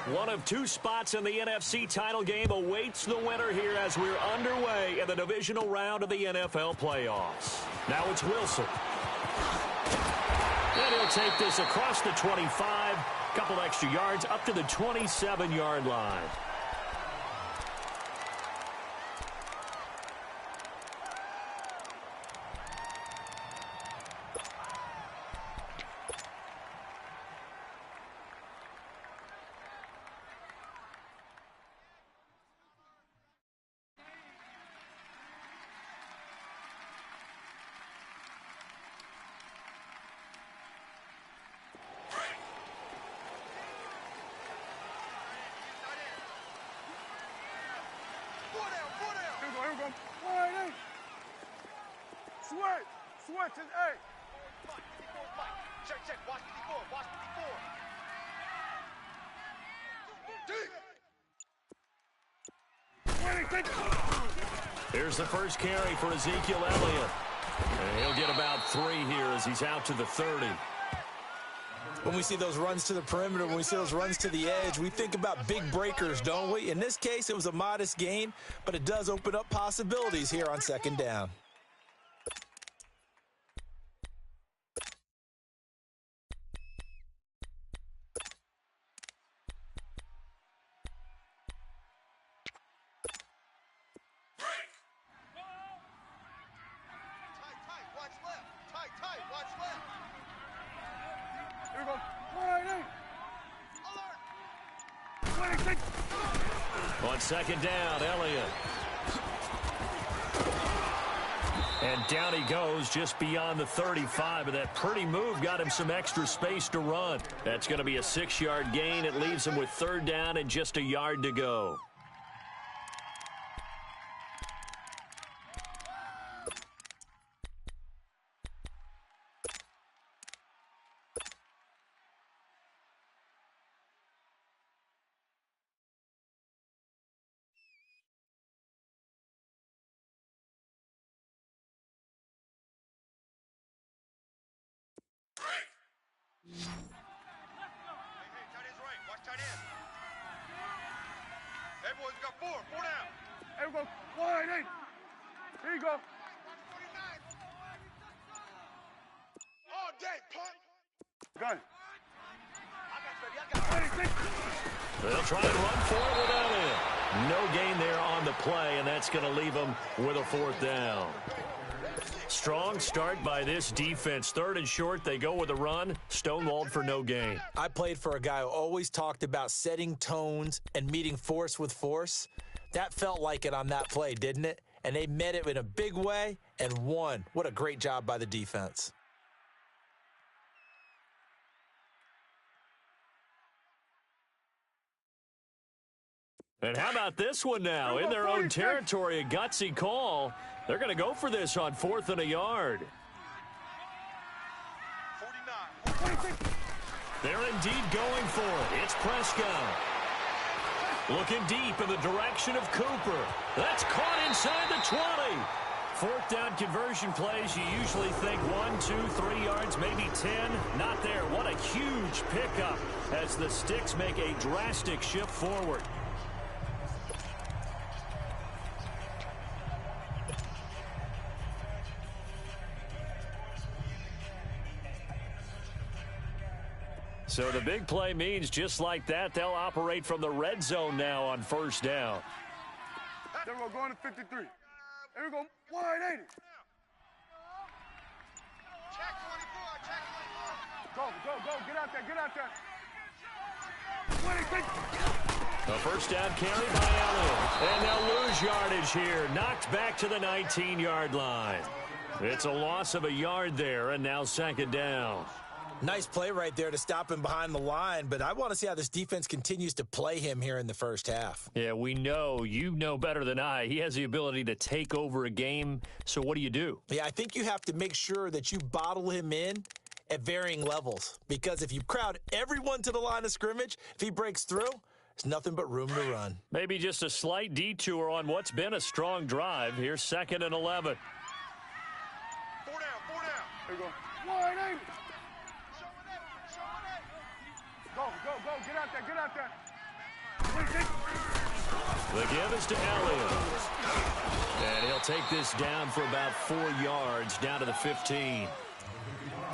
One of two spots in the NFC title game awaits the winner here as we're underway in the divisional round of the NFL playoffs. Now it's Wilson. And he'll take this across the 25, couple extra yards up to the 27-yard line. Switch is 8. Check. Watch 54. Here's the first carry for Ezekiel Elliott. And he'll get about 3 here as he's out to the 30. When we see those runs to the perimeter, when we see those runs to the edge, we think about big breakers, don't we? In this case, it was a modest gain, but it does open up possibilities here on second down. On second down, Elliott. And down he goes just beyond the 35, and that pretty move got him some extra space to run. That's going to be a 6-yard gain. It leaves him with third down and just a yard to go. Tight end's right. Watch tight end. Hey, boys, we got 4 down. Here we go. Wide 8. Here you go. All day, punt. Got it. I got you, baby. They'll try and run for it with Elliott. No gain there on the play, and that's going to leave them with a 4th down. Strong start by this defense. 3rd and short, they go with a run. Stonewalled for no gain. I played for a guy who always talked about setting tones and meeting force with force. That felt like it on that play, didn't it? And they met it in a big way and won. What a great job by the defense. And how about this one now? In their own territory, a gutsy call. They're going to go for this on 4th and a yard. 49. They're indeed going for it. It's Prescott. Looking deep in the direction of Cooper. That's caught inside the 20. 4th down conversion plays, you usually think 1, 2, 3 yards, maybe 10. Not there. What a huge pickup as the Sticks make a drastic shift forward. So the big play means just like that, they'll operate from the red zone now on 1st down. There we go, going to 53. Here we go, wide 80. Check 24. Go, get out there. 26. A 1st down carry by Elliott. And they'll lose yardage here, knocked back to the 19-yard line. It's a loss of a yard there, and now 2nd down. Nice play right there to stop him behind the line, but I want to see how this defense continues to play him here in the first half. Yeah, we know. You know better than I. He has the ability to take over a game, so what do you do? Yeah, I think you have to make sure that you bottle him in at varying levels, because if you crowd everyone to the line of scrimmage, if he breaks through, there's nothing but room to run. Maybe just a slight detour on what's been a strong drive. Here's 2nd and 11. 4 down. Here we go, wide 80. Go, get out there. The give is to Elliott. And he'll take this down for about 4 yards, down to the 15.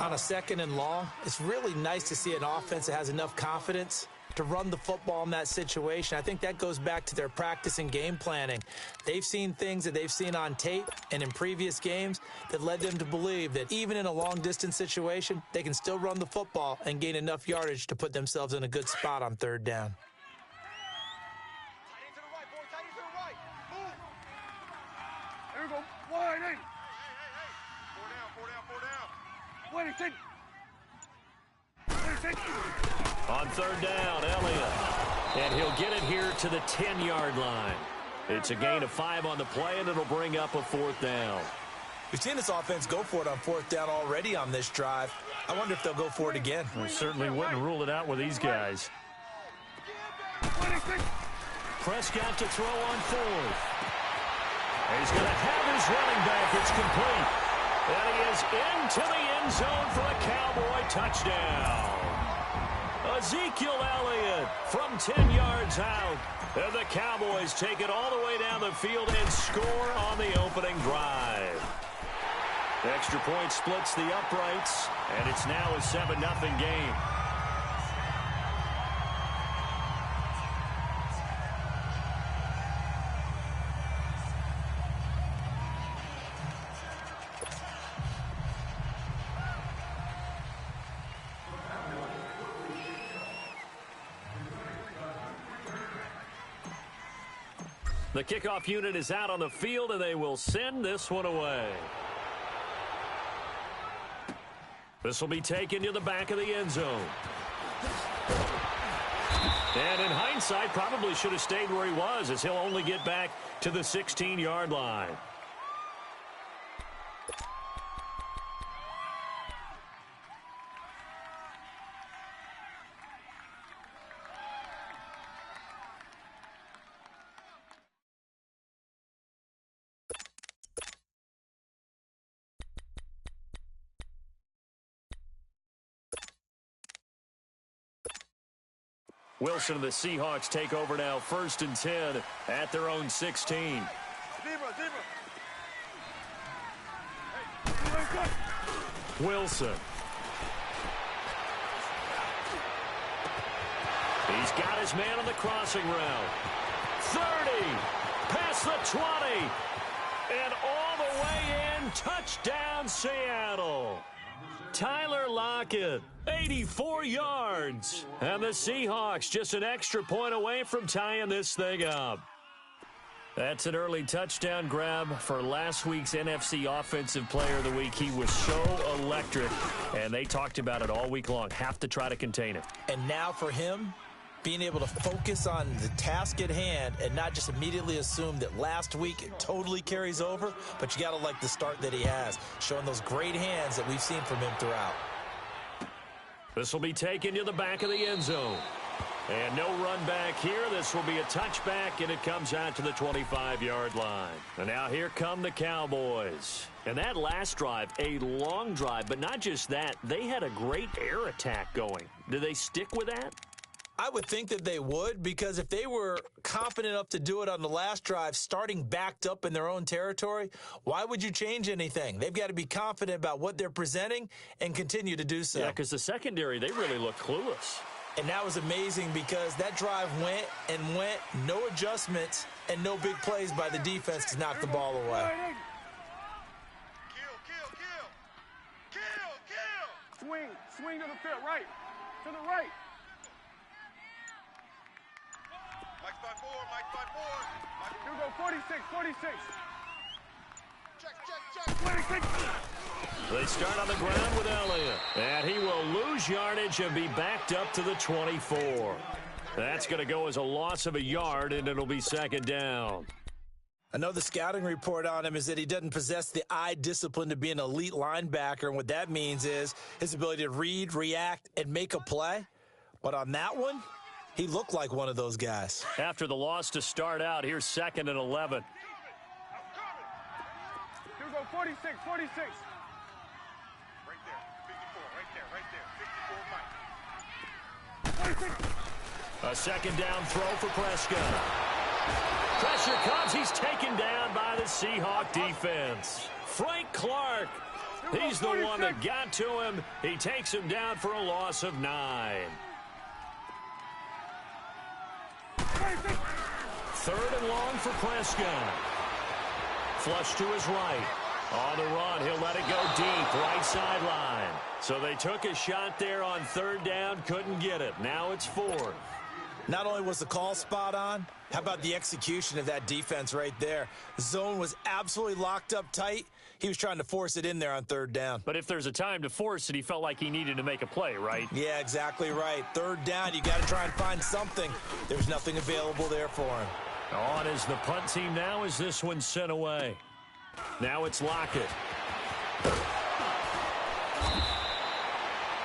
On a second and long, it's really nice to see an offense that has enough confidence to run the football in that situation. I think that goes back to their practice and game planning. They've seen things that they've seen on tape and in previous games that led them to believe that even in a long-distance situation, they can still run the football and gain enough yardage to put themselves in a good spot on third down. Tight end to the right, boy. Tight end to the right. Move. Here we go. Wide eight. Four down. Wide eight. On third down, Elliott. And he'll get it here to the 10-yard line. It's a gain of 5 on the play, and it'll bring up a 4th down. We've seen this offense go for it on 4th down already on this drive. I wonder if they'll go for it again. We certainly wouldn't rule it out with these guys. Prescott to throw on 4th. He's going to have his running back. It's complete. And he is into the end zone for a Cowboy touchdown. Ezekiel Elliott from 10 yards out. And the Cowboys take it all the way down the field and score on the opening drive. Extra point splits the uprights, and it's now a 7-0 game. The kickoff unit is out on the field, and they will send this one away. This will be taken to the back of the end zone. And in hindsight, probably should have stayed where he was, as he'll only get back to the 16-yard line. Wilson and the Seahawks take over now, 1st and 10 at their own 16. Wilson. He's got his man on the crossing route. 30, past the 20, and all the way in, touchdown Seattle. Tyler Lockett, 84 yards. And the Seahawks just an extra point away from tying this thing up. That's an early touchdown grab for last week's NFC Offensive Player of the Week. He was so electric, and they talked about it all week long. Have to try to contain it. And now for him, being able to focus on the task at hand and not just immediately assume that last week it totally carries over, but you got to like the start that he has, showing those great hands that we've seen from him throughout. This will be taken to the back of the end zone. And no run back here. This will be a touchback, and it comes out to the 25-yard line. And now here come the Cowboys. And that last drive, a long drive, but not just that. They had a great air attack going. Do they stick with that? I would think that they would, because if they were confident enough to do it on the last drive, starting backed up in their own territory, why would you change anything? They've got to be confident about what they're presenting and continue to do so. Yeah, because the secondary, they really look clueless. And that was amazing because that drive went and went, no adjustments, and no big plays by the defense to knock the ball away. Kill. Swing to the field, right. To the right. Mike's by four. Here we go, 46. Check. They start on the ground with Elliott. And he will lose yardage and be backed up to the 24. That's going to go as a loss of a yard, and it'll be 2nd down. I know the scouting report on him is that he doesn't possess the eye discipline to be an elite linebacker, and what that means is his ability to read, react, and make a play. But on that one, he looked like one of those guys. After the loss to start out, here's 2nd and 11. Here we go, 46. Right there, 54, right there. 54, Mike. 46. A second down throw for Prescott. Pressure comes. He's taken down by the Seahawk defense. Frank Clark. He's the one that got to him. He takes him down for a loss of 9. Third and long for Prescott. Flush to his right. On the run, he'll let it go deep, right sideline. So they took a shot there on third down, couldn't get it. Now it's 4. Not only was the call spot on, how about the execution of that defense right there? The zone was absolutely locked up tight. He was trying to force it in there on third down. But if there's a time to force it, he felt like he needed to make a play, right? Yeah, exactly right. Third down, you got to try and find something. There's nothing available there for him. On is the punt team now as this one's sent away. Now it's Lockett.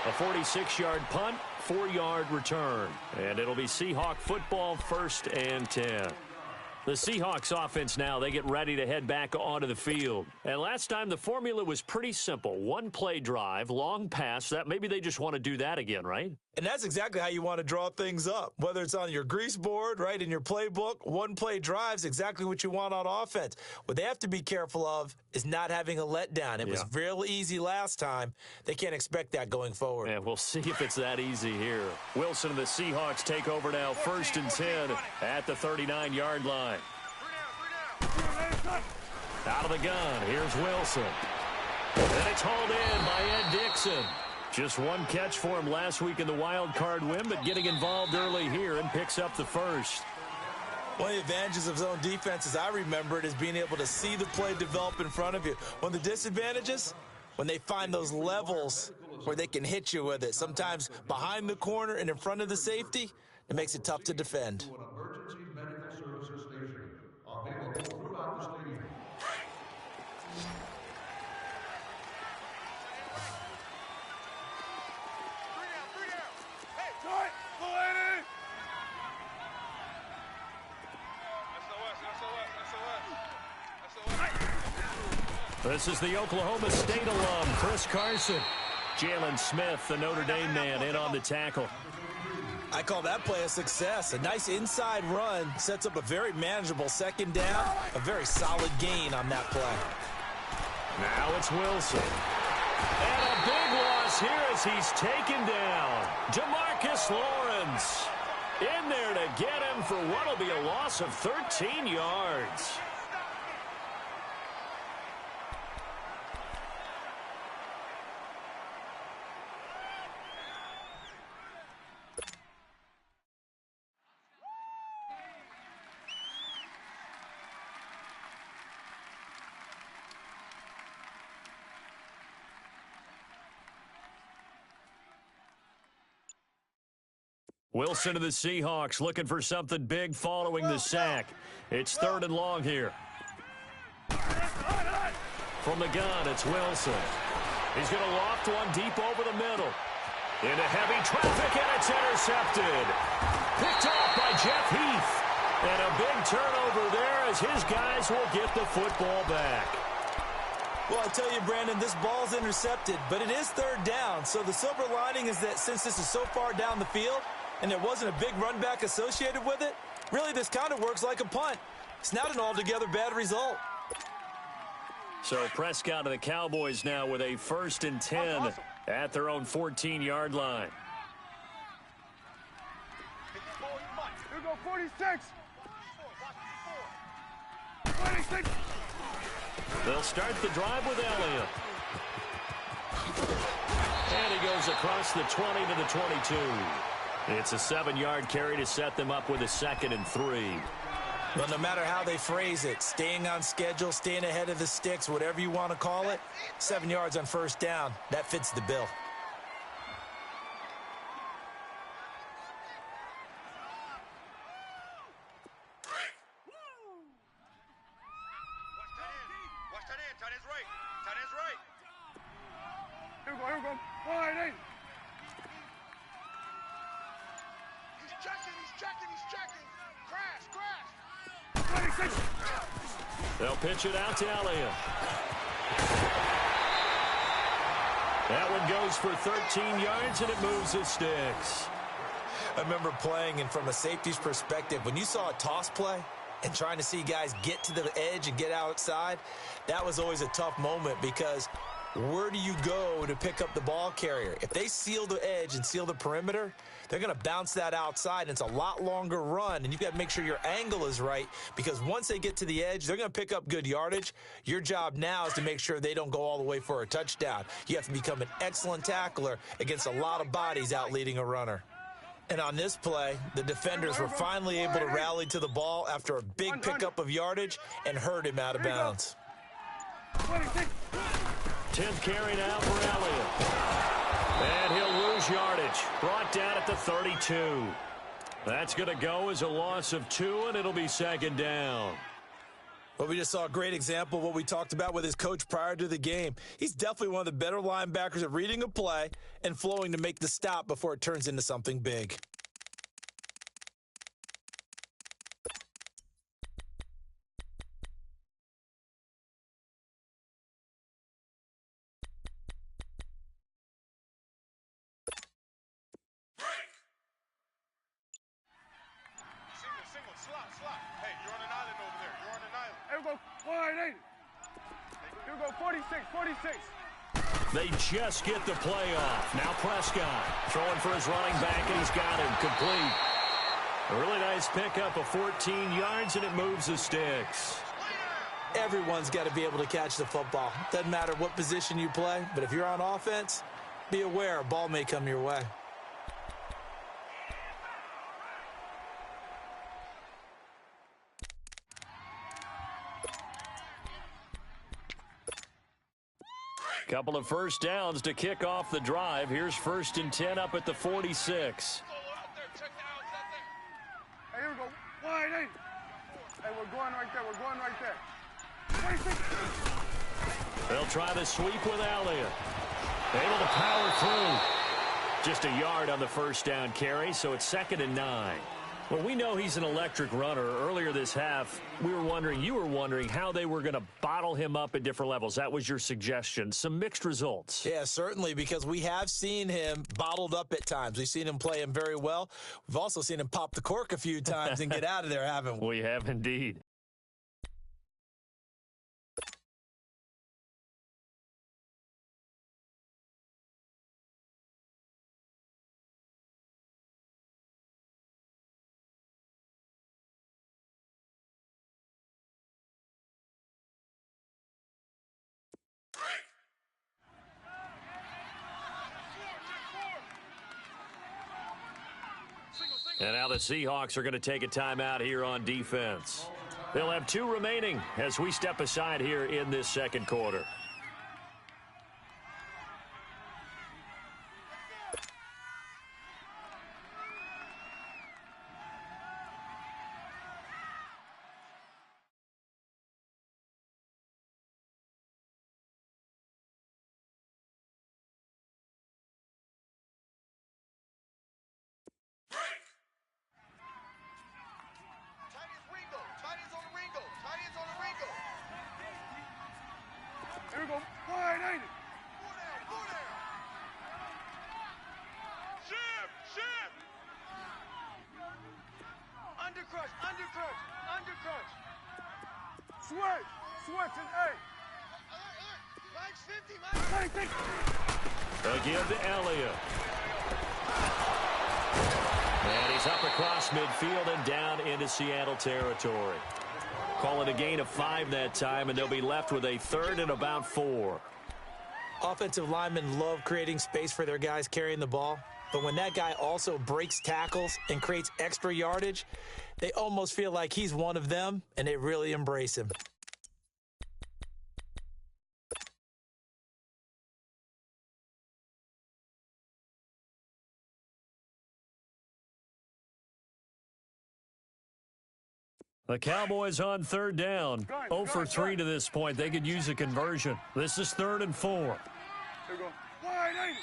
A 46-yard punt, 4-yard return. And it'll be Seahawk football, 1st and 10. The Seahawks offense now, they get ready to head back onto the field. And last time the formula was pretty simple. One play drive, long pass. That maybe they just want to do that again, right? And that's exactly how you want to draw things up. Whether it's on your grease board, right, in your playbook, one play drives exactly what you want on offense. What they have to be careful of is not having a letdown. It was real easy last time. They can't expect that going forward. And we'll see if it's that easy here. Wilson and the Seahawks take over now, 1st and 10 at the 39-yard line. Out of the gun, here's Wilson. And it's hauled in by Ed Dixon. Just one catch for him last week in the wild card win, but getting involved early here and picks up the first. One of the advantages of zone defense, as I remember it, is being able to see the play develop in front of you. One of the disadvantages, when they find those levels where they can hit you with it, sometimes behind the corner and in front of the safety, it makes it tough to defend. Emergency medical services station available throughout the stadium. This is the Oklahoma State alum, Chris Carson. Jalen Smith, the Notre Dame man, in on the tackle. I call that play a success. A nice inside run sets up a very manageable second down, a very solid gain on that play. Now it's Wilson. And a big loss here as he's taken down. DeMarcus Lawrence in there to get him for what will be a loss of 13 yards. Wilson to the Seahawks looking for something big following the sack. It's 3rd and long here. From the gun, it's Wilson. He's going to loft one deep over the middle. Into heavy traffic, and it's intercepted. Picked off by Jeff Heath. And a big turnover there as his guys will get the football back. Well, I tell you, Brandon, this ball's intercepted, but it is 3rd down. So the silver lining is that since this is so far down the field, and there wasn't a big run back associated with it, really this kind of works like a punt. It's not an altogether bad result. So Prescott and the Cowboys now with a 1st and 10 at their own 14-yard line. Here we go, 46. 26. They'll start the drive with Elliott. And he goes across the 20 to the 22. It's a 7-yard carry to set them up with a 2nd and 3. Well, no matter how they phrase it, staying on schedule, staying ahead of the sticks, whatever you want to call it, 7 yards on 1st down, that fits the bill. Watch that in. Tight end's right. Tight end's right. Here we go, here we go. Wide 8. He's checking. Crash. 26. They'll pitch it out to Elliott. That one goes for 13 yards, and it moves the sticks. I remember playing, and from a safety's perspective, when you saw a toss play and trying to see guys get to the edge and get outside, that was always a tough moment because where do you go to pick up the ball carrier? If they seal the edge and seal the perimeter, they're going to bounce that outside, and it's a lot longer run, and you've got to make sure your angle is right because once they get to the edge, they're going to pick up good yardage. Your job now is to make sure they don't go all the way for a touchdown. You have to become an excellent tackler against a lot of bodies out leading a runner. And on this play, the defenders were finally able to rally to the ball after a big pickup of yardage and hurt him out of bounds. 10th carry now for Elliott. And he'll lose yardage. Brought down at the 32. That's going to go as a loss of 2, and it'll be 2nd down. Well, we just saw a great example of what we talked about with his coach prior to the game. He's definitely one of the better linebackers at reading a play and flowing to make the stop before it turns into something big. Slot. Hey, you're on an island over there. You're on an island. Here we go. Wide eight. Here we go. 46. They just get the play off. Now Prescott throwing for his running back, and he's got him complete. A really nice pickup of 14 yards, and it moves the sticks. Everyone's got to be able to catch the football. Doesn't matter what position you play, but if you're on offense, be aware a ball may come your way. Couple of first downs to kick off the drive. Here's 1st and 10 up at the 46. Hey, here we go. Wide eight. Hey, we're going right there. 26. They'll try the sweep with Elliott. Able to power through. Just a yard on the first down carry, so it's 2nd and 9. Well, we know he's an electric runner. Earlier this half, you were wondering how they were going to bottle him up at different levels. That was your suggestion. Some mixed results. Yeah, certainly, because we have seen him bottled up at times. We've seen him play him very well. We've also seen him pop the cork a few times and get out of there, haven't we? We have indeed. And now the Seahawks are going to take a timeout here on defense. They'll have 2 remaining as we step aside here in this 2nd quarter. Here we go. Wide eight. Ship. Undercrush. Switch and eight. Mike's 50. Again to Elliott. And he's up across midfield and down into Seattle territory. Call it a gain of 5 that time, and they'll be left with a 3rd and about 4. Offensive linemen love creating space for their guys carrying the ball, but when that guy also breaks tackles and creates extra yardage, they almost feel like he's one of them, and they really embrace him. The Cowboys on 3rd down. 0 for 3 to this point. They could use a conversion. This is 3rd and 4. Here we go. Wide eight.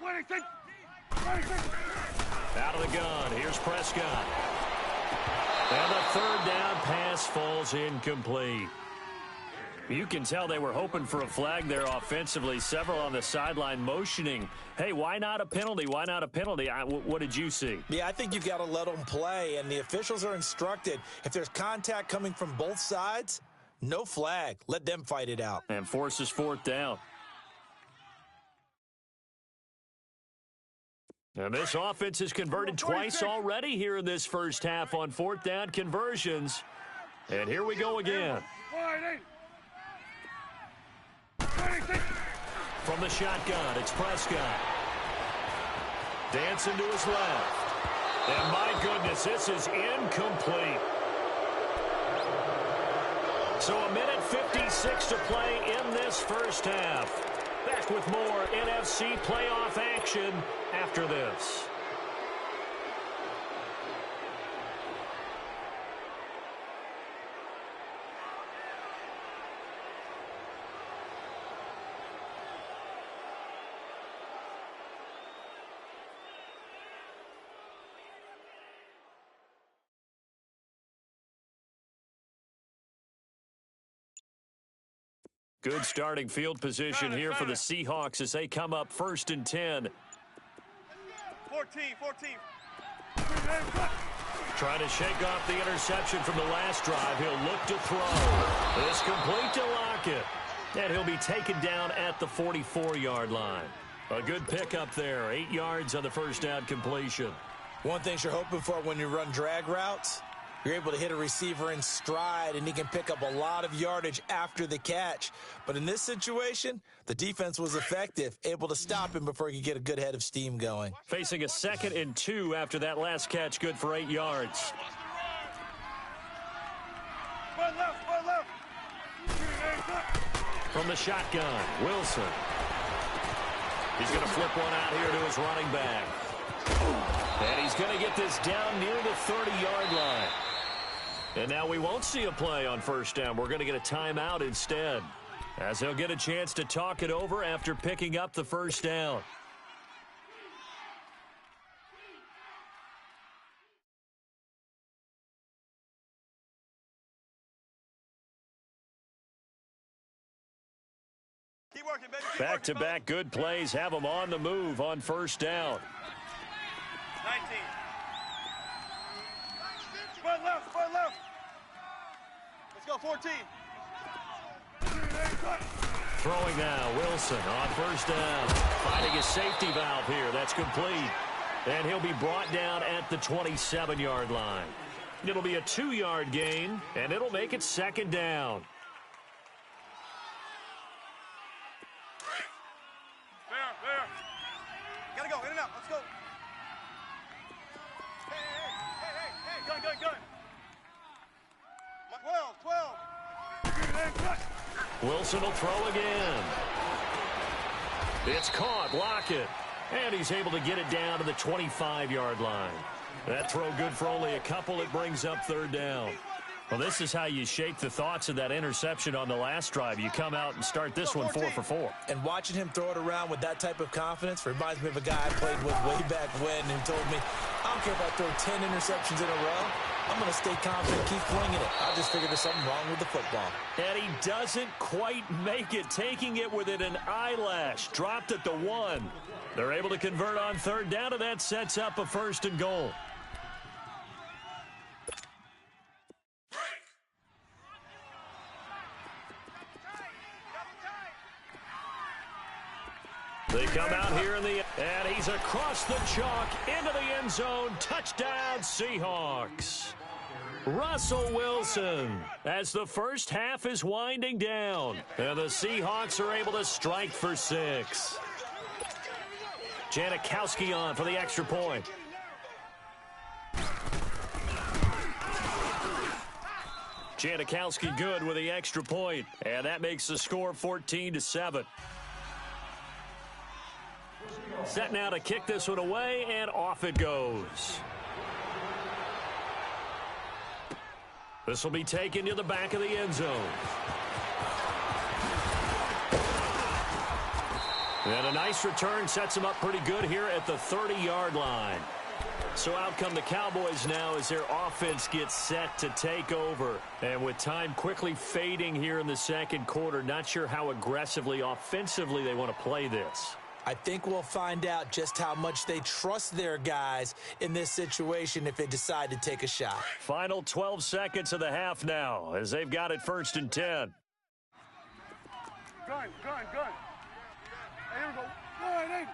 26. Out of the gun. Here's Prescott. And the 3rd down pass falls incomplete. You can tell they were hoping for a flag there offensively. Several on the sideline motioning, hey, why not a penalty? Why not a penalty? What did you see? Yeah, I think you've got to let them play, and the officials are instructed, if there's contact coming from both sides, no flag. Let them fight it out. And forces fourth down. And this offense has converted twice already here in this first half on fourth down conversions. And here we go again. From the shotgun, it's Prescott. Dancing to his left. And my goodness, this is incomplete. So a minute 56 to play in this first half. Back with more NFC playoff action after this. Good starting field position here for the Seahawks as they come up 1st and 10. 14. Trying to shake off the interception from the last drive. He'll look to throw. It's complete to Lockett. And he'll be taken down at the 44-yard line. A good pickup there. 8 yards on the first down completion. One thing you're hoping for when you run drag routes, you're able to hit a receiver in stride, and he can pick up a lot of yardage after the catch. But in this situation, the defense was effective, able to stop him before he could get a good head of steam going. Facing a 2nd and 2 after that last catch, good for 8 yards. From the shotgun, Wilson. He's going to flip one out here to his running back. And he's going to get this down near the 30-yard line. And now we won't see a play on first down. We're going to get a timeout instead, as they'll get a chance to talk it over after picking up the first down. Keep working, baby. Back-to-back good plays have them on the move on first down. 19. Spread left. Let's go, 14. Throwing now, Wilson on first down. Finding a safety valve here. That's complete. And he'll be brought down at the 27-yard line. It'll be a 2-yard gain, and it'll make it 2nd down. There. Gotta go, in and out. Let's go. Hey. Gun. 12. Wilson will throw again. It's caught, Lockett. And he's able to get it down to the 25-yard line. That throw good for only a couple. It brings up 3rd down. Well, this is how you shake the thoughts of that interception on the last drive. You come out and start this one 4 for 4. And watching him throw it around with that type of confidence reminds me of a guy I played with way back when who told me, I don't care if I throw 10 interceptions in a row. I'm going to stay confident, keep flinging it. I just figured there's something wrong with the football. And he doesn't quite make it, taking it within an eyelash. Dropped at the 1. They're able to convert on 3rd down, and that sets up a 1st and goal. They come out here and he's across the chalk into the end zone. Touchdown, Seahawks. Russell Wilson, as the first half is winding down, and the Seahawks are able to strike for 6. Janikowski on for the extra point. Janikowski good with the extra point, and that makes the score 14-7. Set now to kick this one away, and off it goes. This will be taken to the back of the end zone. And a nice return sets him up pretty good here at the 30-yard line. So out come the Cowboys now as their offense gets set to take over. And with time quickly fading here in the second quarter, not sure how aggressively, offensively they want to play this. I think we'll find out just how much they trust their guys in this situation if they decide to take a shot. Final 12 seconds of the half now as they've got it 1st and 10. Gun. Hey, here we go. Wide eight.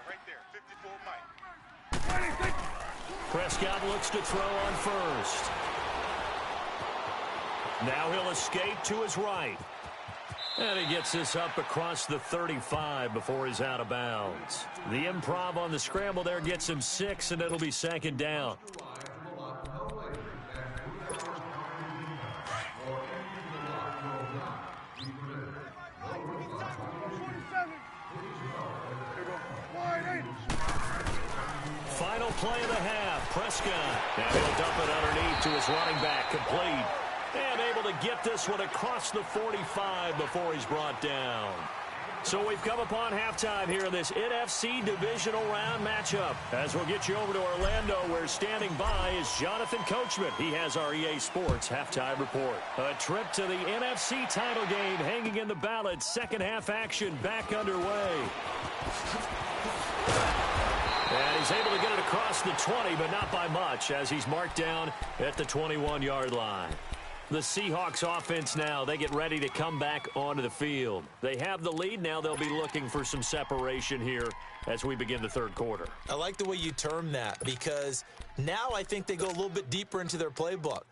Right there. 54, Mike. 26. Prescott looks to throw on first. Now he'll escape to his right. And he gets this up across the 35 before he's out of bounds. The improv on the scramble there gets him 6, and it'll be 2nd down. Final play of the half. Prescott. And he'll dump it underneath to his running back. Complete. And able to get this one across the 45 before he's brought down. So we've come upon halftime here in this NFC divisional round matchup. As we'll get you over to Orlando, where standing by is Jonathan Coachman. He has our EA Sports halftime report. A trip to the NFC title game hanging in the balance. Second half action back underway. And he's able to get it across the 20, but not by much, as he's marked down at the 21-yard line. The Seahawks offense now, they get ready to come back onto the field. They have the lead. Now they'll be looking for some separation here as we begin the third quarter. I like the way you term that, because now I think they go a little bit deeper into their playbook.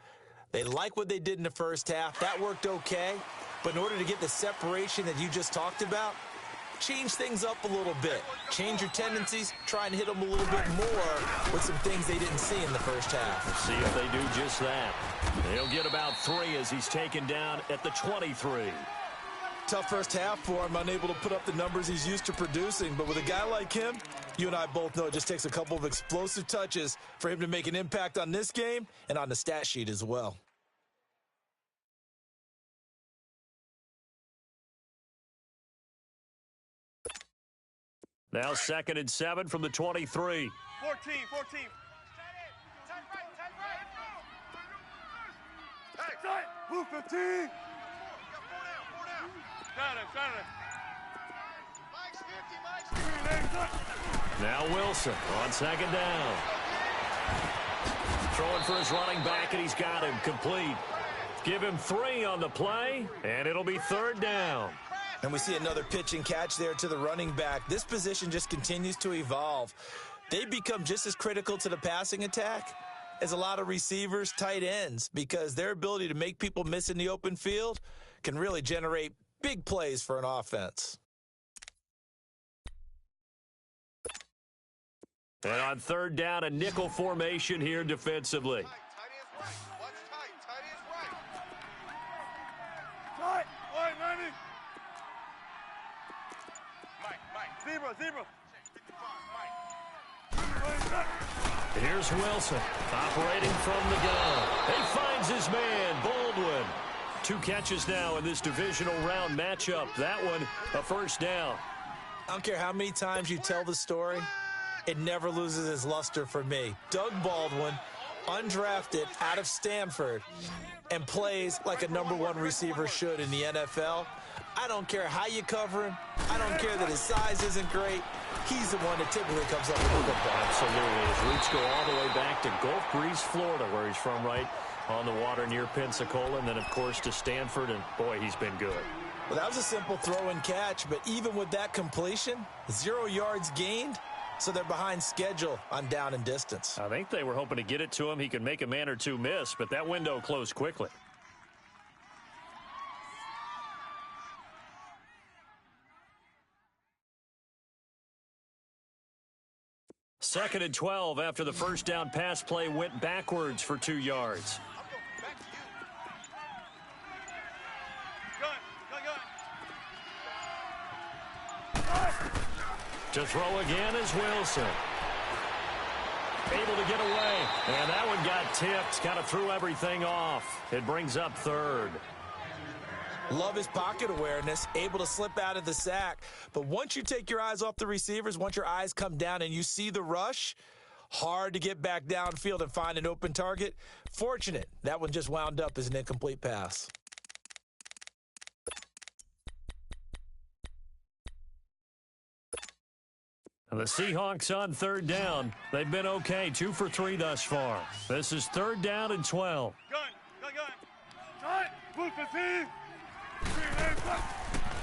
They like what they did in the first half. That worked okay. But in order to get the separation that you just talked about, change things up a little bit. Change your tendencies. Try and hit them a little bit more with some things they didn't see in the first half. Let's see if they do just that. He'll get about 3 as he's taken down at the 23. Tough first half for him, unable to put up the numbers he's used to producing. But with a guy like him, you and I both know it just takes a couple of explosive touches for him to make an impact on this game and on the stat sheet as well. Now 2nd and 7 from the 23. 14. Hey, move 15. Saturday. Now Wilson on 2nd down. Throwing for his running back, and he's got him complete. Give him 3 on the play, and it'll be 3rd down. And we see another pitch and catch there to the running back. This position just continues to evolve. They become just as critical to the passing attack as a lot of receivers, tight ends, because their ability to make people miss in the open field can really generate big plays for an offense. And on 3rd down, a nickel formation here defensively. Tight is right. What's tight? Tight is right. Tight. Wide, Manny. Mike. Zebra. 55, Mike. Here's Wilson operating from the gun. He finds his man, Baldwin. 2 catches now in this divisional round matchup. That one, a 1st down. I don't care how many times you tell the story, it never loses its luster for me. Doug Baldwin, undrafted out of Stanford, and plays like a #1 receiver should in the NFL. I don't care how you cover him. I don't care that his size isn't great. He's the one that typically comes up with the football. Absolutely. His roots go all the way back to Gulf Breeze, Florida, where he's from, right on the water near Pensacola, and then, of course, to Stanford, and, boy, he's been good. Well, that was a simple throw and catch, but even with that completion, 0 yards gained, so they're behind schedule on down and distance. I think they were hoping to get it to him. He could make a man or 2 miss, but that window closed quickly. Second and 12 after the 1st down pass play went backwards for 2 yards. Back to you. Gun. To throw again is Wilson. Able to get away. And that one got tipped. Kind of threw everything off. It brings up 3rd. Love his pocket awareness, able to slip out of the sack. But once you take your eyes off the receivers, once your eyes come down and you see the rush, hard to get back downfield and find an open target. Fortunate, that one just wound up as an incomplete pass. The Seahawks on third down. They've been okay, 2 for 3 thus far. This is 3rd down and 12.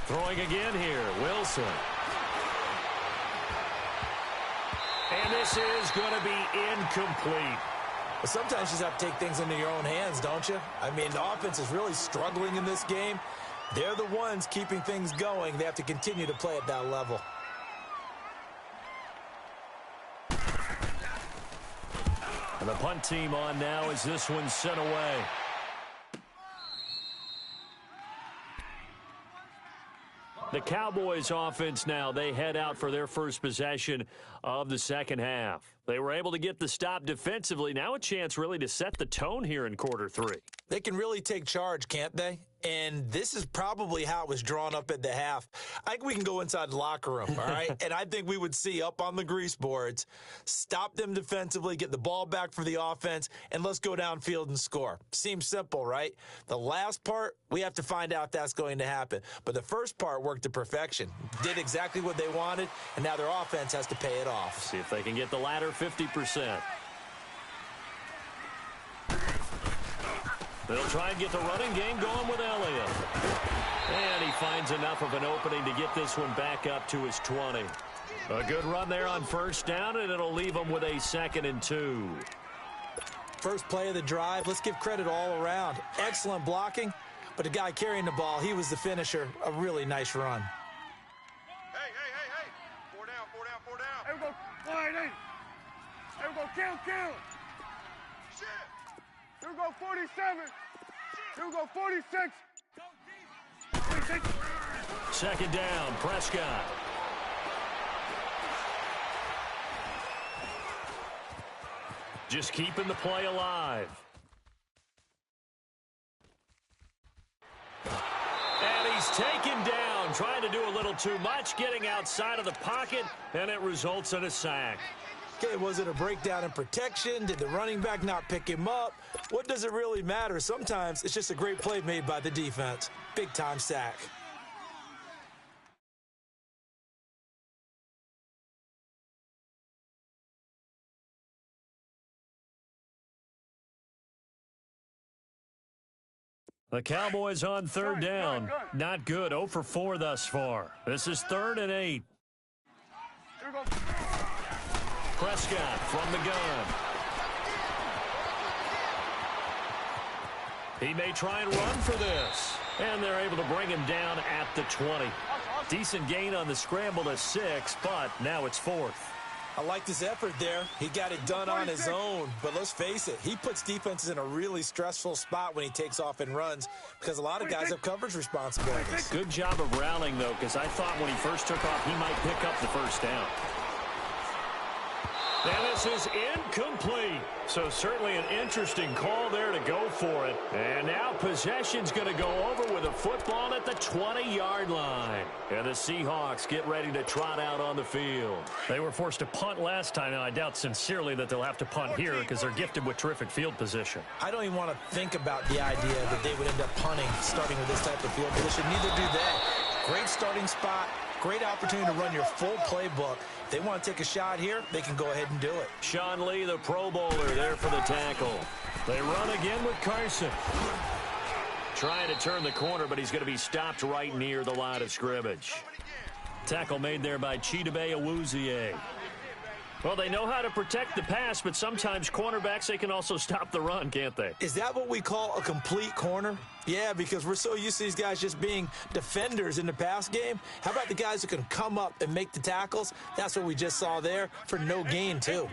Throwing again here, Wilson. And this is going to be incomplete. But sometimes you just have to take things into your own hands, don't you? I mean, the offense is really struggling in this game. They're the ones keeping things going. They have to continue to play at that level. And the punt team on now as this one's sent away. The Cowboys offense now, they head out for their first possession of the second half. They were able to get the stop defensively. Now a chance really to set the tone here in quarter 3. They can really take charge, can't they? And this is probably how it was drawn up at the half. I think we can go inside the locker room, all right? And I think we would see up on the grease boards, stop them defensively, get the ball back for the offense, and let's go downfield and score. Seems simple, right? The last part, we have to find out if that's going to happen. But the first part worked to perfection. Did exactly what they wanted, and now their offense has to pay it off. See if they can get the latter 50%. They'll try and get the running game going with Elliott. And he finds enough of an opening to get this one back up to his 20. A good run there on first down, and it'll leave him with a 2nd and 2. First play of the drive, let's give credit all around. Excellent blocking, but the guy carrying the ball, he was the finisher. A really nice run. Hey. 4 down. Here we go. Wide in. Here we go. Kill. Shit. Here we go. 47. Here we go. 46. 46. 2nd down, Prescott. Just keeping the play alive. And he's taken down, trying to do a little too much, getting outside of the pocket, and it results in a sack. Okay, was it a breakdown in protection? Did the running back not pick him up? What does it really matter? Sometimes it's just a great play made by the defense. Big-time sack. The Cowboys on third down. Not good. 0 for 4 thus far. This is 3rd and 8. Here we go. Prescott from the gun. He may try and run for this. And they're able to bring him down at the 20. Decent gain on the scramble to 6, but now it's 4th. I liked his effort there. He got it done on his own. But let's face it, he puts defenses in a really stressful spot when he takes off and runs because a lot of guys have coverage responsibilities. Good job of rallying, though, because I thought when he first took off, he might pick up the first down. And this is incomplete. So certainly an interesting call there to go for it. And now possession's going to go over with a football at the 20-yard line. And the Seahawks get ready to trot out on the field. They were forced to punt last time, and I doubt sincerely that they'll have to punt here because they're gifted with terrific field position. I don't even want to think about the idea that they would end up punting starting with this type of field position. Neither do they. Great starting spot. Great opportunity to run your full playbook. If they want to take a shot here, they can go ahead and do it. Sean Lee, the Pro Bowler, there for the tackle. They run again with Carson. Trying to turn the corner, but he's going to be stopped right near the line of scrimmage. Tackle made there by Chidobe Awuzie. Well, they know how to protect the pass, but sometimes cornerbacks, they can also stop the run, can't they? Is that what we call a complete corner? Yeah, because we're so used to these guys just being defenders in the pass game. How about the guys who can come up and make the tackles? That's what we just saw there for no gain, too.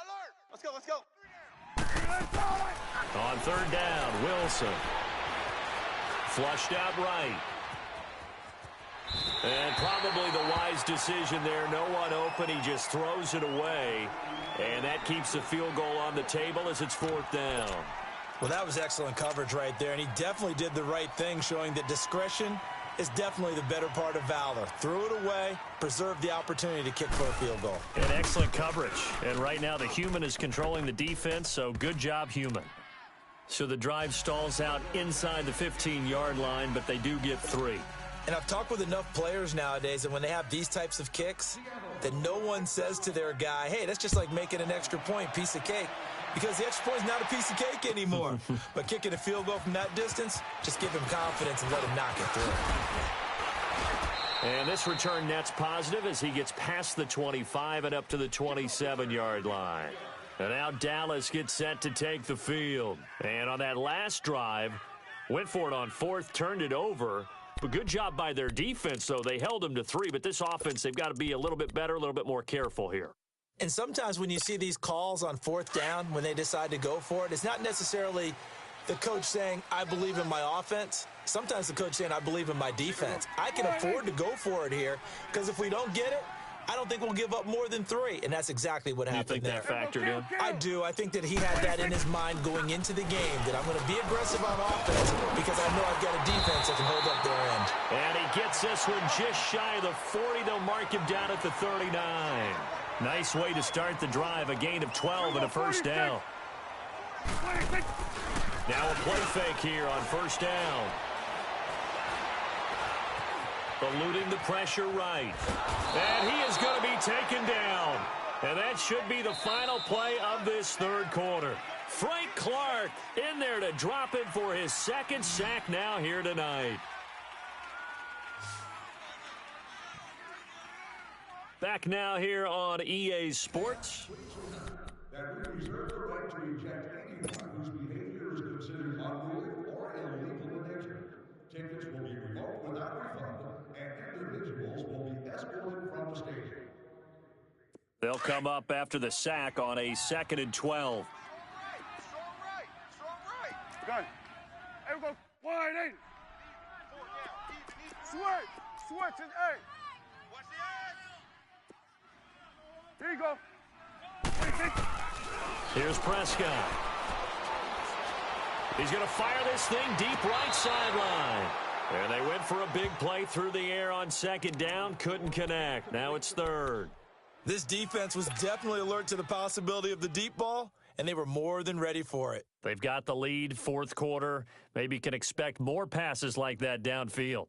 Alert! Let's go. On third down, Wilson. Flushed out right. And probably the wise decision there. No one open. He just throws it away. And that keeps the field goal on the table as it's 4th down. Well, that was excellent coverage right there, and he definitely did the right thing, showing that discretion is definitely the better part of valor. Threw it away, preserved the opportunity to kick for a field goal. And excellent coverage. And right now the human is controlling the defense, so good job, human. So the drive stalls out inside the 15-yard line, but they do get 3. And I've talked with enough players nowadays that when they have these types of kicks, that no one says to their guy, hey, that's just like making an extra point, piece of cake. Because the extra point is not a piece of cake anymore. But kicking a field goal from that distance, just give him confidence and let him knock it through. And this return net's positive as he gets past the 25 and up to the 27-yard line. And now Dallas gets set to take the field. And on that last drive, went for it on 4th, turned it over. But good job by their defense, though. They held them to 3, but this offense, they've got to be a little bit better, a little bit more careful here. And sometimes when you see these calls on 4th down, when they decide to go for it, it's not necessarily the coach saying, I believe in my offense. Sometimes the coach saying, I believe in my defense. I can afford to go for it here because if we don't get it, I don't think we'll give up more than 3. And that's exactly what happened there. You think that factored in? I do. I think that he had that in his mind going into the game, that I'm going to be aggressive on offense because I know I've got a defense that can hold up their end. And he gets this one just shy of the 40. They'll mark him down at the 39. Nice way to start the drive, a gain of 12 and a first down. Now a play fake here on first down. Eluding the pressure right. And he is going to be taken down. And that should be the final play of this third quarter. Frank Clark in there to drop it for his 2nd sack now here tonight. Back now here on EA Sports. That we reserve the right to reject anyone whose behavior is considered unruly or illegal in nature. Tickets will be revoked without refund, and individuals will be escorted from the stadium. They'll come up after the sack on a 2nd and 12. Strong right. Gun. Hey, we go wide, ain't it? Switch, and hey. Watch the eyes. Here you go. Here's Prescott. He's going to fire this thing deep right sideline. And they went for a big play through the air on 2nd down. Couldn't connect. Now it's 3rd. This defense was definitely alert to the possibility of the deep ball, and they were more than ready for it. They've got the lead, 4th quarter. Maybe can expect more passes like that downfield.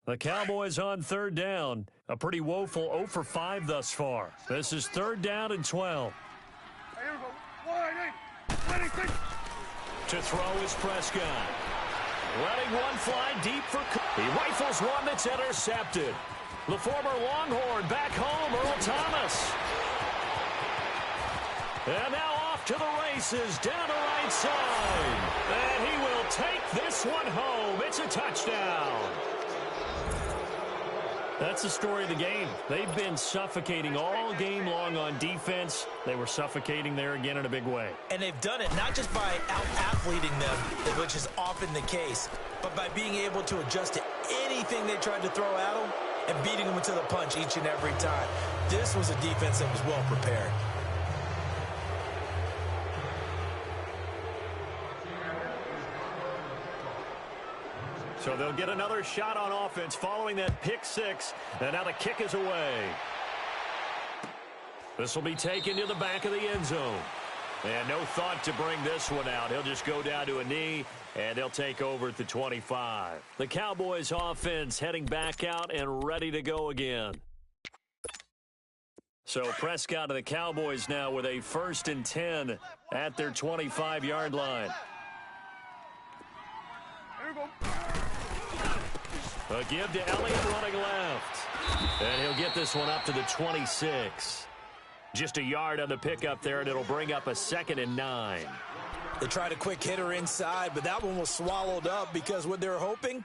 The Cowboys on 3rd down. A pretty woeful 0 for 5 thus far. This is 3rd down and 12. Hey, here we go. Wide, ain't it? To throw is Prescott. Letting one fly deep for he rifles one that's intercepted. The former Longhorn back home, Earl Thomas. And now off to the races, down the right side. And he will take this one home. It's a touchdown. That's the story of the game. They've been suffocating all game long on defense. They were suffocating there again in a big way. And they've done it not just by out-athleting them, which is often the case, but by being able to adjust to anything they tried to throw at them and beating them into the punch each and every time. This was a defense that was well prepared. So they'll get another shot on offense following that pick 6. And now the kick is away. This will be taken to the back of the end zone. And no thought to bring this one out. He'll just go down to a knee, and they'll take over at the 25. The Cowboys offense heading back out and ready to go again. So Prescott of the Cowboys now with a 1st and 10 at their 25-yard line. Here we go. A give to Elliott running left. And he'll get this one up to the 26. Just a yard on the pickup there, and it'll bring up a 2nd and 9. They tried a quick hitter inside, but that one was swallowed up because what they're hoping,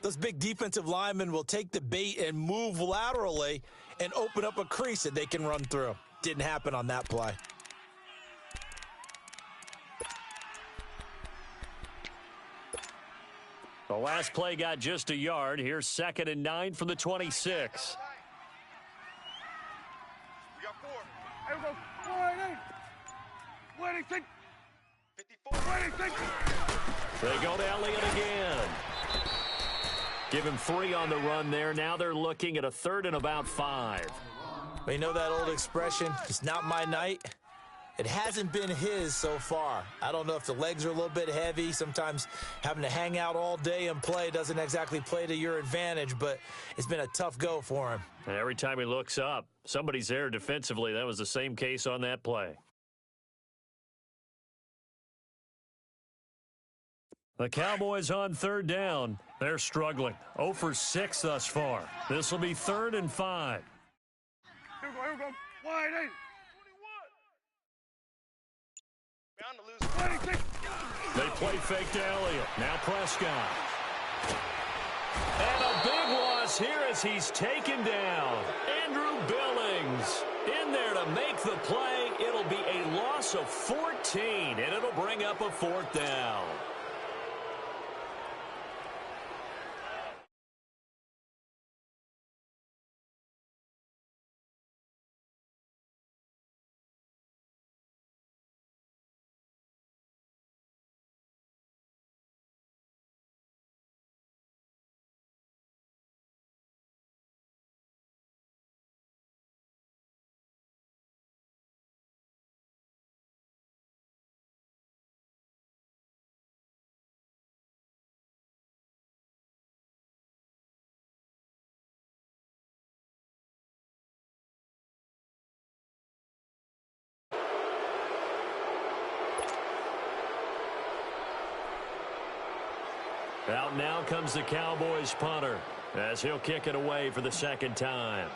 those big defensive linemen will take the bait and move laterally and open up a crease that they can run through. Didn't happen on that play. The last play got just a yard. Here's 2nd and 9 from the 26. 26. 54. 26. They go to Elliott again. Give him 3 on the run there. Now they're looking at a 3rd and about 5. You know that old expression, it's not my night? It hasn't been his so far. I don't know if the legs are a little bit heavy. Sometimes having to hang out all day and play doesn't exactly play to your advantage, but it's been a tough go for him. And every time he looks up, somebody's there defensively. That was the same case on that play. The Cowboys on 3rd down. They're struggling. 0 for 6 thus far. This will be 3rd and 5. Here we go. Wide 8. 21. Bound to lose. 26. They play fake to Elliott. Now Prescott. And a big loss here as he's taken down. Andrew Billings in there to make the play. It'll be a loss of 14, and it'll bring up a 4th down. Out now comes the Cowboys punter as he'll kick it away for the 2nd time.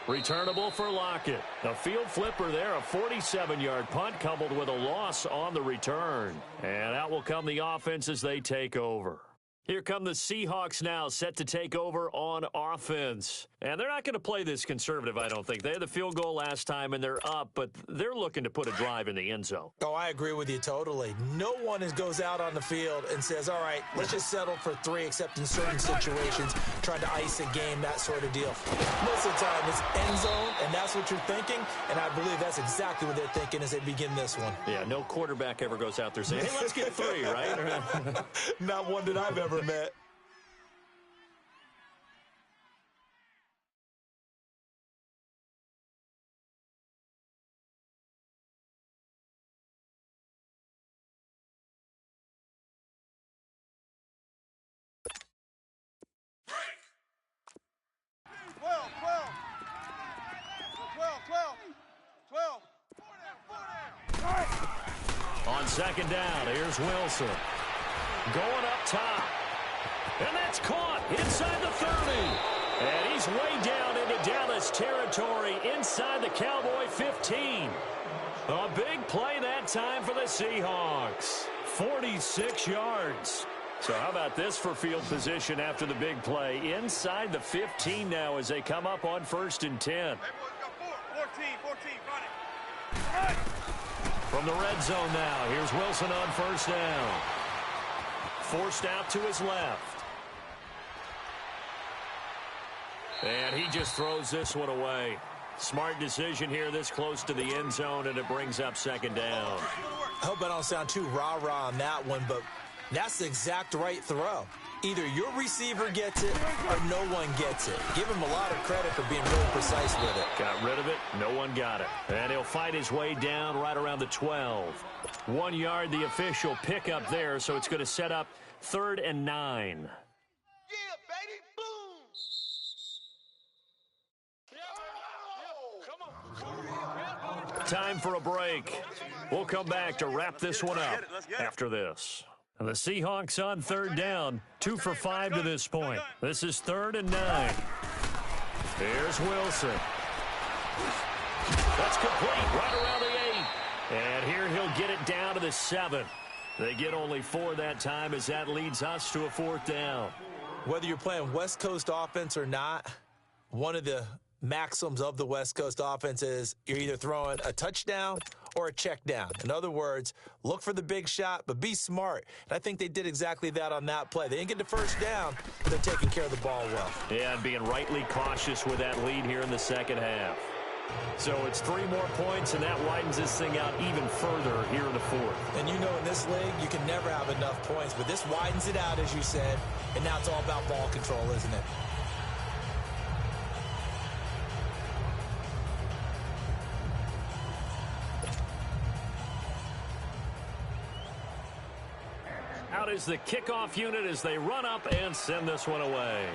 Returnable for Lockett. A field flipper there, a 47-yard punt coupled with a loss on the return. And out will come the offense as they take over. Here come the Seahawks now, set to take over on offense. And they're not going to play this conservative, I don't think. They had the field goal last time, and they're up, but they're looking to put a drive in the end zone. Oh, I agree with you totally. No one goes out on the field and says, all right, let's just settle for 3, except in certain situations, trying to ice a game, that sort of deal. Most of the time, it's end zone, and that's what you're thinking, and I believe that's exactly what they're thinking as they begin this one. Yeah, no quarterback ever goes out there saying, hey, let's get 3, right? Not one that I've ever met. On 2nd down, here's Wilson. Going up top. And that's caught inside the 30. And he's way down into Dallas territory inside the Cowboy 15. A big play that time for the Seahawks. 46 yards. So how about this for field position after the big play? Inside the 15 now as they come up on 1st and 10. Hey, boys, got 14, run it. From the red zone now, here's Wilson on 1st down. Forced out to his left. And he just throws this one away. Smart decision here this close to the end zone, and it brings up 2nd down. I hope I don't sound too rah-rah on that one, but that's the exact right throw. Either your receiver gets it or no one gets it. Give him a lot of credit for being really precise with it. Got rid of it. No one got it. And he'll fight his way down right around the 12. 1 yard, the official pickup there, so it's going to set up 3rd and 9. Yeah, baby, boom. Time for a break. We'll come back to wrap this one up after this. And the Seahawks on 3rd down, 2 for 5 to this point. This is 3rd and 9. Here's Wilson. That's complete right around the 8. And here he'll get it down to the 7. They get only 4 that time as that leads us to a 4th down. Whether you're playing West Coast offense or not, one of the maxims of the West Coast offense is you're either throwing a touchdown or a check down. In other words, look for the big shot, but be smart. And I think they did exactly that on that play. They didn't get the first down, but they're taking care of the ball well. Yeah, and being rightly cautious with that lead here in the second half. So it's 3 more points, and that widens this thing out even further here in the fourth. And you know in this league, you can never have enough points, but this widens it out, as you said, and now it's all about ball control, isn't it? Out is the kickoff unit as they run up and send this one away.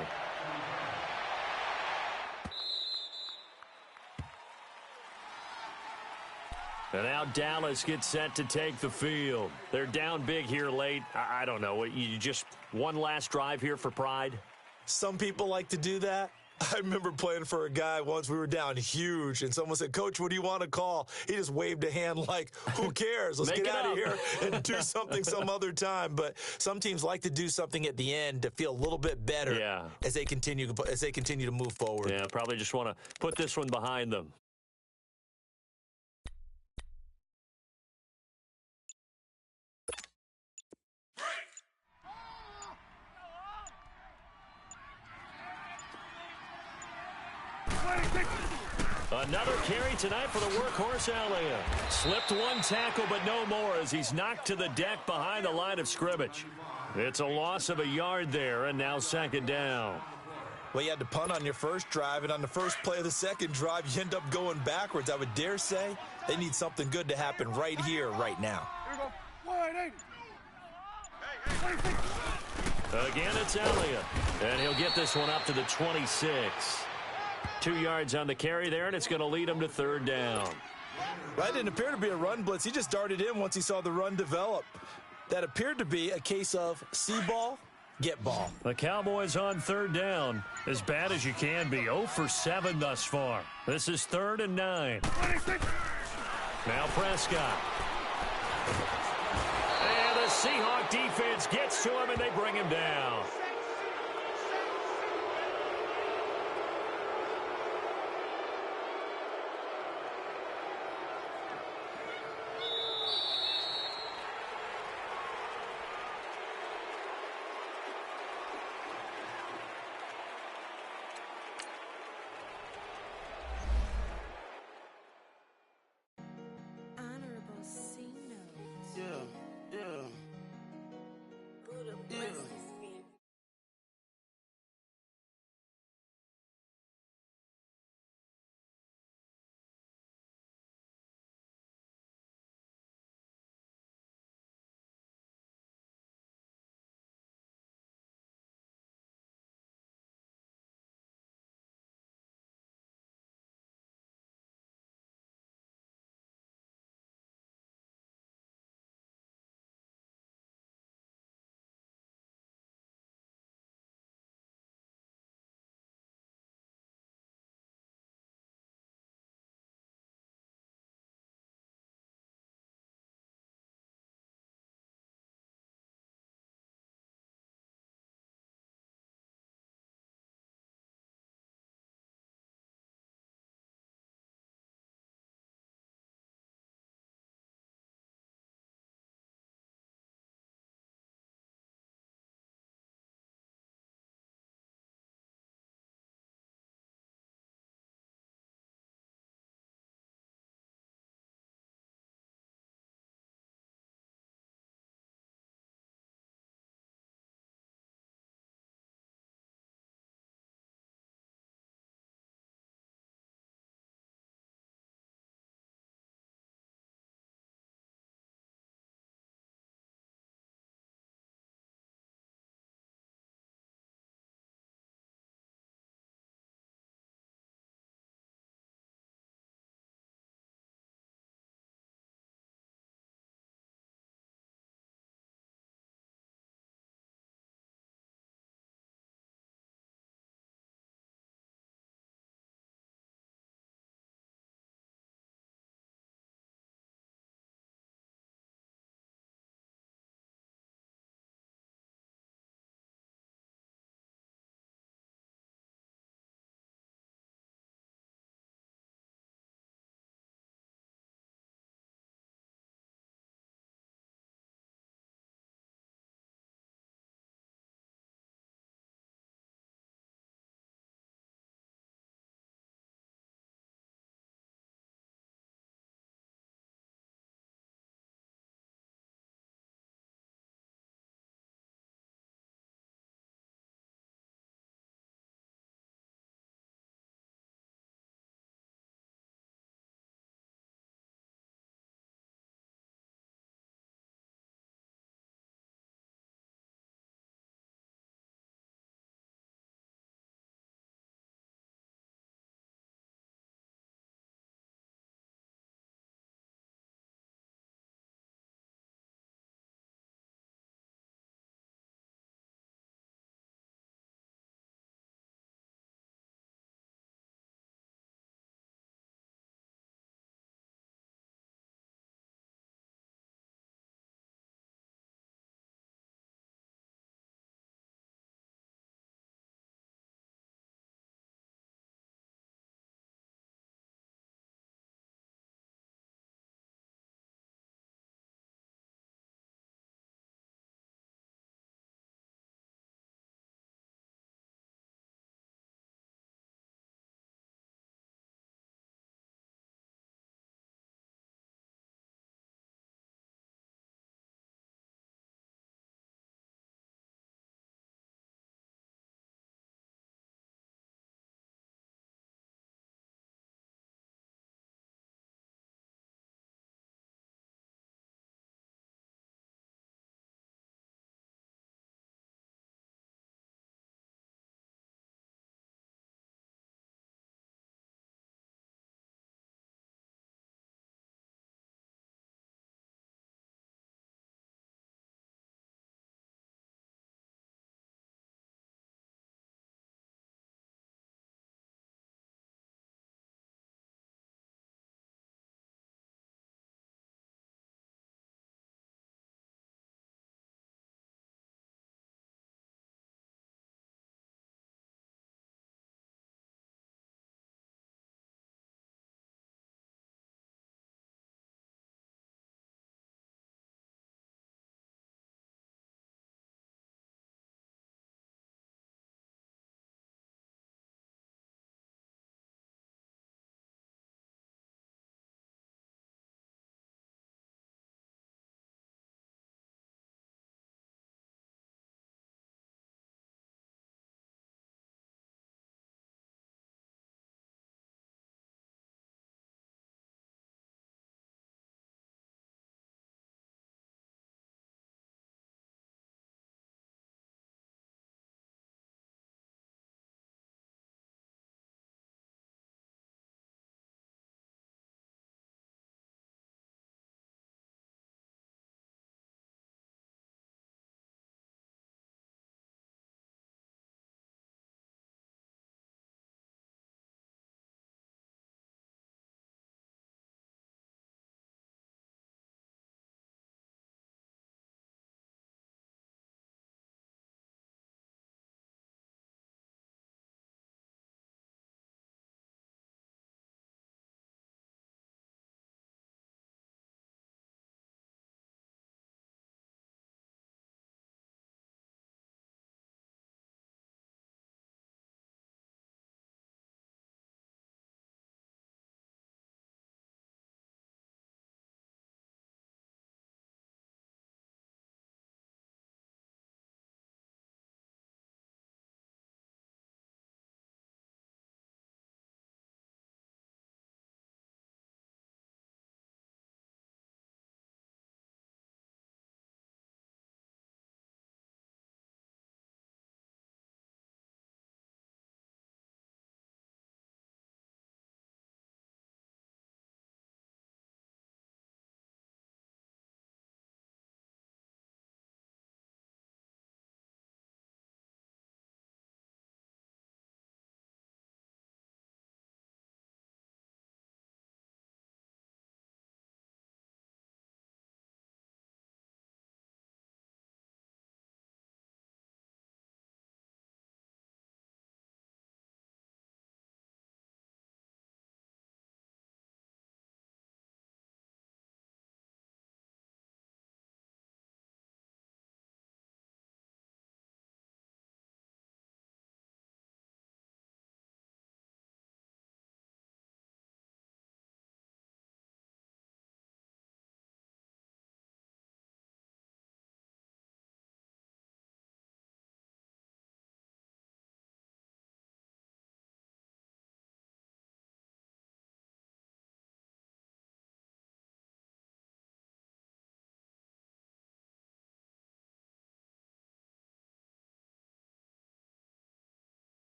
And now Dallas gets set to take the field. They're down big here late. I don't know. You just one last drive here for pride? Some people like to do that. I remember playing for a guy once. We were down huge, and someone said, "Coach, what do you want to call?" He just waved a hand like, who cares? Let's get out of here and do something some other time. But some teams like to do something at the end to feel a little bit better as they continue to move forward. Yeah, probably just want to put this one behind them. Another carry tonight for the workhorse Elliott. Slipped one tackle, but no more as he's knocked to the deck behind the line of scrimmage. It's a loss of a yard there, and now second down. Well, you had to punt on your first drive, and on the first play of the second drive, you end up going backwards. I would dare say they need something good to happen right here, right now. Here we go. 180. Again, it's Elliott, and he'll get this one up to the 26. 2 yards on the carry there, and it's going to lead him to third down. That didn't appear to be a run blitz. He just darted in once he saw the run develop. That appeared to be a case of see ball, get ball. The Cowboys on third down, as bad as you can be. 0 for 7 thus far. This is 3rd and 9. Now Prescott. And the Seahawk defense gets to him, and they bring him down.